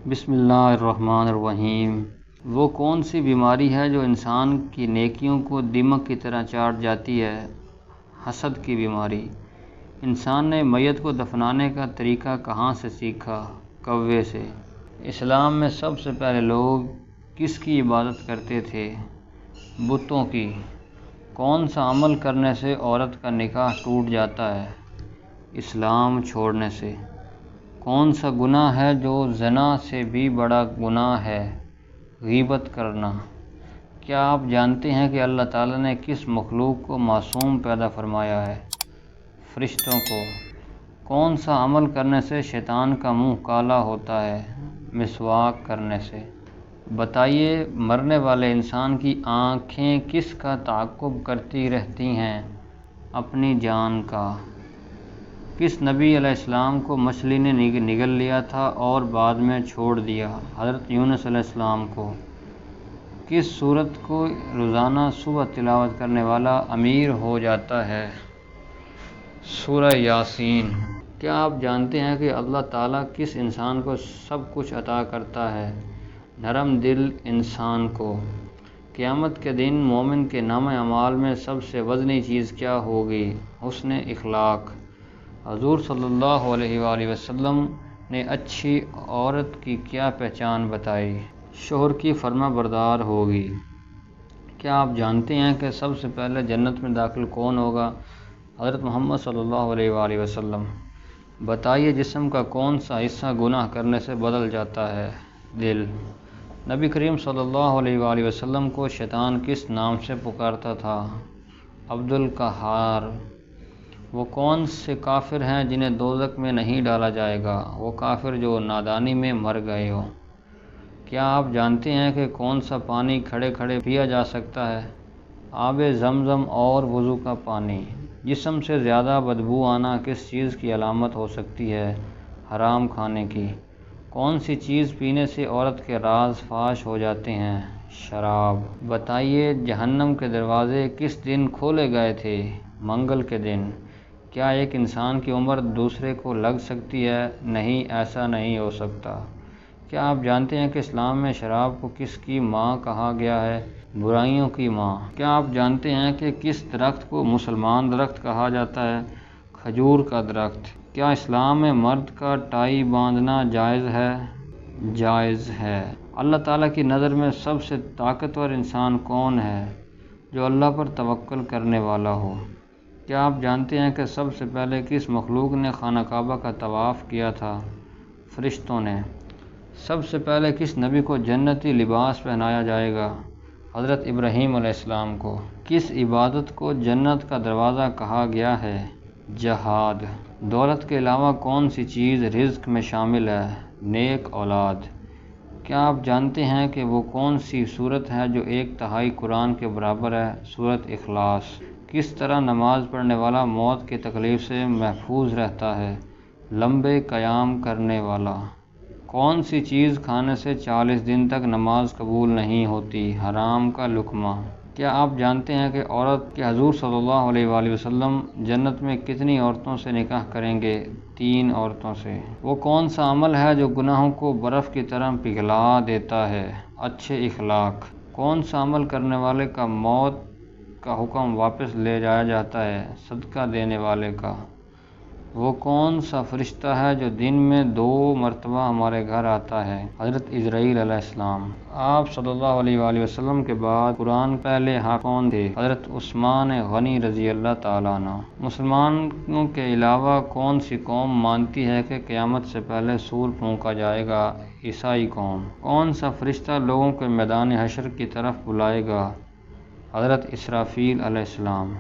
بسم اللہ الرحمن الرحیم۔ وہ کون سی بیماری ہے جو انسان کی نیکیوں کو دمک کی طرح چاٹ جاتی ہے؟ حسد کی بیماری۔ انسان نے میت کو دفنانے کا طریقہ کہاں سے سیکھا؟ کوے سے۔ اسلام میں سب سے پہلے لوگ کس کی عبادت کرتے تھے؟ بتوں کی۔ کون سا عمل کرنے سے عورت کا نکاح ٹوٹ جاتا ہے؟ اسلام چھوڑنے سے۔ کون سا گناہ ہے جو زنا سے بھی بڑا گناہ ہے؟ غیبت کرنا۔ کیا آپ جانتے ہیں کہ اللہ تعالیٰ نے کس مخلوق کو معصوم پیدا فرمایا ہے؟ فرشتوں کو۔ کون سا عمل کرنے سے شیطان کا منہ کالا ہوتا ہے؟ مسواک کرنے سے۔ بتائیے، مرنے والے انسان کی آنکھیں کس کا تعاقب کرتی رہتی ہیں؟ اپنی جان کا۔ کس نبی علیہ السلام کو مچھلی نے نگل لیا تھا اور بعد میں چھوڑ دیا؟ حضرت یونس علیہ السلام کو۔ کس سورت کو روزانہ صبح تلاوت کرنے والا امیر ہو جاتا ہے؟ سورہ یاسین۔ کیا آپ جانتے ہیں کہ اللہ تعالیٰ کس انسان کو سب کچھ عطا کرتا ہے؟ نرم دل انسان کو۔ قیامت کے دن مومن کے نامہ اعمال میں سب سے وزنی چیز کیا ہوگی؟ حسن اخلاق۔ حضور صلی اللہ علیہ وآلہ وسلم نے اچھی عورت کی کیا پہچان بتائی؟ شوہر کی فرما بردار ہوگی۔ کیا آپ جانتے ہیں کہ سب سے پہلے جنت میں داخل کون ہوگا؟ حضرت محمد صلی اللہ علیہ وآلہ وسلم۔ بتائیے، جسم کا کون سا حصہ گناہ کرنے سے بدل جاتا ہے؟ دل۔ نبی کریم صلی اللہ علیہ وآلہ وسلم کو شیطان کس نام سے پکارتا تھا؟ عبد القہار۔ وہ کون سے کافر ہیں جنہیں دوزخ میں نہیں ڈالا جائے گا؟ وہ کافر جو نادانی میں مر گئے ہو۔ کیا آپ جانتے ہیں کہ کون سا پانی کھڑے کھڑے پیا جا سکتا ہے؟ آب زمزم اور وضو کا پانی۔ جسم سے زیادہ بدبو آنا کس چیز کی علامت ہو سکتی ہے؟ حرام کھانے کی۔ کون سی چیز پینے سے عورت کے راز فاش ہو جاتے ہیں؟ شراب۔ بتائیے، جہنم کے دروازے کس دن کھولے گئے تھے؟ منگل کے دن۔ کیا ایک انسان کی عمر دوسرے کو لگ سکتی ہے؟ نہیں، ایسا نہیں ہو سکتا۔ کیا آپ جانتے ہیں کہ اسلام میں شراب کو کس کی ماں کہا گیا ہے؟ برائیوں کی ماں۔ کیا آپ جانتے ہیں کہ کس درخت کو مسلمان درخت کہا جاتا ہے؟ کھجور کا درخت۔ کیا اسلام میں مرد کا ٹائی باندھنا جائز ہے؟ جائز ہے۔ اللہ تعالیٰ کی نظر میں سب سے طاقتور انسان کون ہے؟ جو اللہ پر توکل کرنے والا ہو۔ کیا آپ جانتے ہیں کہ سب سے پہلے کس مخلوق نے خانہ کعبہ کا طواف کیا تھا؟ فرشتوں نے۔ سب سے پہلے کس نبی کو جنتی لباس پہنایا جائے گا؟ حضرت ابراہیم علیہ السلام کو۔ کس عبادت کو جنت کا دروازہ کہا گیا ہے؟ جہاد۔ دولت کے علاوہ کون سی چیز رزق میں شامل ہے؟ نیک اولاد۔ کیا آپ جانتے ہیں کہ وہ کون سی سورت ہے جو 1/3 قرآن کے برابر ہے؟ سورت اخلاص۔ کس طرح نماز پڑھنے والا موت کی تکلیف سے محفوظ رہتا ہے؟ لمبے قیام کرنے والا۔ کون سی چیز کھانے سے 40 دن تک نماز قبول نہیں ہوتی؟ حرام کا لقمہ۔ کیا آپ جانتے ہیں کہ عورت کہ حضور صلی اللہ علیہ وآلہ وسلم جنت میں کتنی عورتوں سے نکاح کریں گے؟ 3 عورتوں سے۔ وہ کون سا عمل ہے جو گناہوں کو برف کی طرح پگھلا دیتا ہے؟ اچھے اخلاق۔ کون سا عمل کرنے والے کا موت کا حکم واپس لے جایا جاتا ہے؟ صدقہ دینے والے کا۔ وہ کون سا فرشتہ ہے جو دن میں 2 مرتبہ ہمارے گھر آتا ہے؟ حضرت اسرائیل علیہ السلام۔ آپ صلی اللہ علیہ وآلہ وسلم کے بعد قرآن پہلے حافظ کون تھے؟ حضرت عثمان غنی رضی اللہ تعالیٰ عنہ۔ مسلمانوں کے علاوہ کون سی قوم مانتی ہے کہ قیامت سے پہلے سور پھونکا جائے گا؟ عیسائی قوم۔ کون سا فرشتہ لوگوں کو میدان حشر کی طرف بلائے گا؟ حضرت اسرافیل علیہ السلام۔